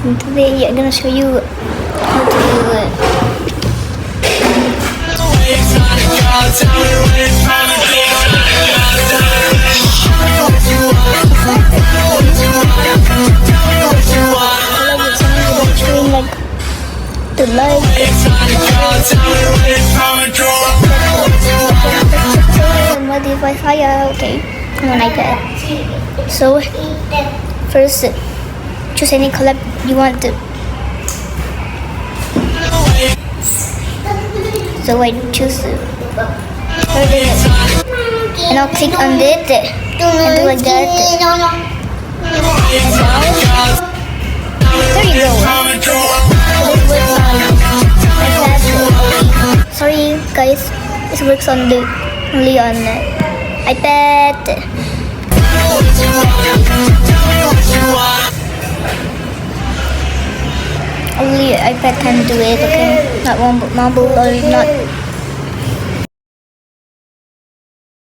And today I'm gonna show you how to do it. The like modify fire, okay, and like that. So first choose any color you want to. So I choose and I'll click on it and do like that. There you go. Sorry guys, this works only on iPad. Only iPad can do it, okay? Not mobile or not